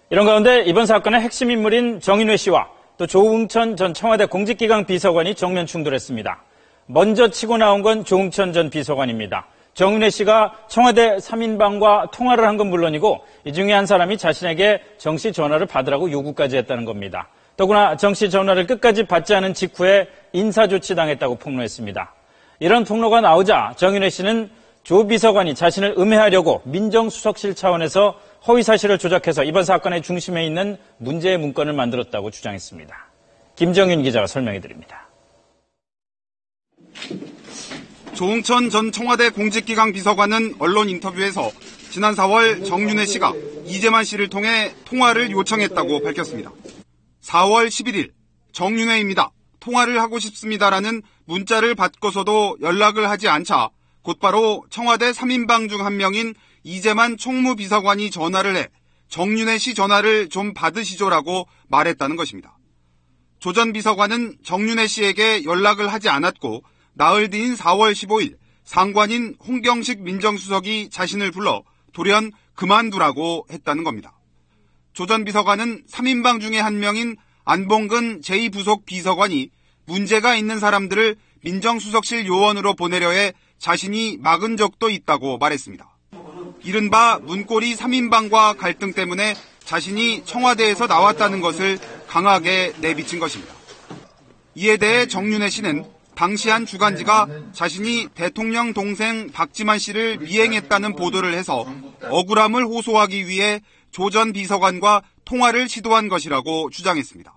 이런 가운데 이번 사건의 핵심 인물인 정인회 씨와 또 조응천 전 청와대 공직기강 비서관이 정면 충돌했습니다. 먼저 치고 나온 건 조응천 전 비서관입니다. 정인회 씨가 청와대 3인방과 통화를 한 건 물론이고 이 중에 한 사람이 자신에게 정 씨 전화를 받으라고 요구까지 했다는 겁니다. 더구나 정 씨 전화를 끝까지 받지 않은 직후에 인사조치당했다고 폭로했습니다. 이런 폭로가 나오자 정인회 씨는 조 비서관이 자신을 음해하려고 민정수석실 차원에서 허위사실을 조작해서 이번 사건의 중심에 있는 문제의 문건을 만들었다고 주장했습니다. 김정윤 기자가 설명해드립니다. 조응천 전 청와대 공직기강 비서관은 언론 인터뷰에서 지난 4월 정윤회 씨가 이재만 씨를 통해 통화를 요청했다고 밝혔습니다. 4월 11일 정윤회입니다. 통화를 하고 싶습니다라는 문자를 받고서도 연락을 하지 않자 곧바로 청와대 3인방 중 한 명인 이재만 총무비서관이 전화를 해 정윤회 씨 전화를 좀 받으시죠라고 말했다는 것입니다. 조 전 비서관은 정윤회 씨에게 연락을 하지 않았고 나흘 뒤인 4월 15일 상관인 홍경식 민정수석이 자신을 불러 돌연 그만두라고 했다는 겁니다. 조 전 비서관은 3인방 중에 한 명인 안봉근 제2부속 비서관이 문제가 있는 사람들을 민정수석실 요원으로 보내려 해 자신이 막은 적도 있다고 말했습니다. 이른바 문고리 3인방과 갈등 때문에 자신이 청와대에서 나왔다는 것을 강하게 내비친 것입니다. 이에 대해 정윤회 씨는 당시 한 주간지가 자신이 대통령 동생 박지만 씨를 미행했다는 보도를 해서 억울함을 호소하기 위해 조 전 비서관과 통화를 시도한 것이라고 주장했습니다.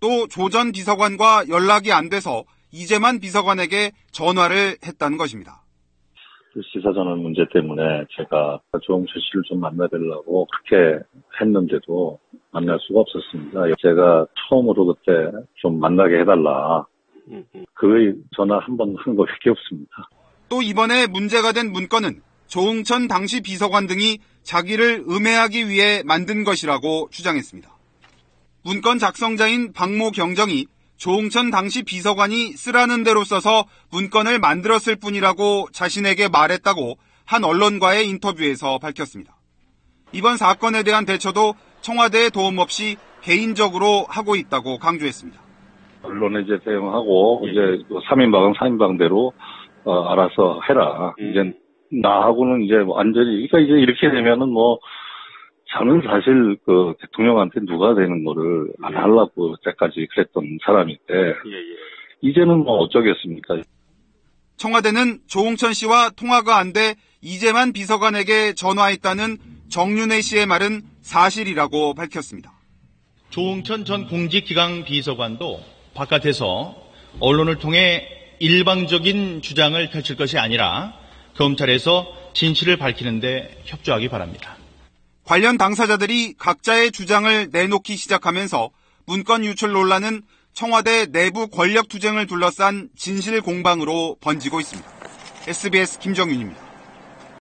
또 조 전 비서관과 연락이 안 돼서 이재만 비서관에게 전화를 했다는 것입니다. 시사전환 문제 때문에 제가 조응천 씨를 좀 만나뵈려고 그렇게 했는데도 만날 수가 없었습니다. 제가 처음으로 그때 좀 만나게 해달라. 그 전화 한 번 한 것밖에 없습니다. 또 이번에 문제가 된 문건은 조응천 당시 비서관 등이 자기를 음해하기 위해 만든 것이라고 주장했습니다. 문건 작성자인 박모 경정이 조응천 당시 비서관이 쓰라는 대로 써서 문건을 만들었을 뿐이라고 자신에게 말했다고 한 언론과의 인터뷰에서 밝혔습니다. 이번 사건에 대한 대처도 청와대의 도움 없이 개인적으로 하고 있다고 강조했습니다. 언론에 이제 대응하고 이제 3인방은 3인방대로 알아서 해라. 이제 나하고는 이제 완전히 그러니까 이제 이렇게 되면은 뭐 저는 사실 그 대통령한테 누가 되는 거를 안 하려고 때까지 그랬던 사람인데 이제는 뭐 어쩌겠습니까? 청와대는 조응천 씨와 통화가 안 돼 이재만 비서관에게 전화했다는 정윤회 씨의 말은 사실이라고 밝혔습니다. 조응천 전 공직기강 비서관도 바깥에서 언론을 통해 일방적인 주장을 펼칠 것이 아니라 검찰에서 진실을 밝히는 데 협조하기 바랍니다. 관련 당사자들이 각자의 주장을 내놓기 시작하면서 문건 유출 논란은 청와대 내부 권력 투쟁을 둘러싼 진실 공방으로 번지고 있습니다. SBS 김정윤입니다.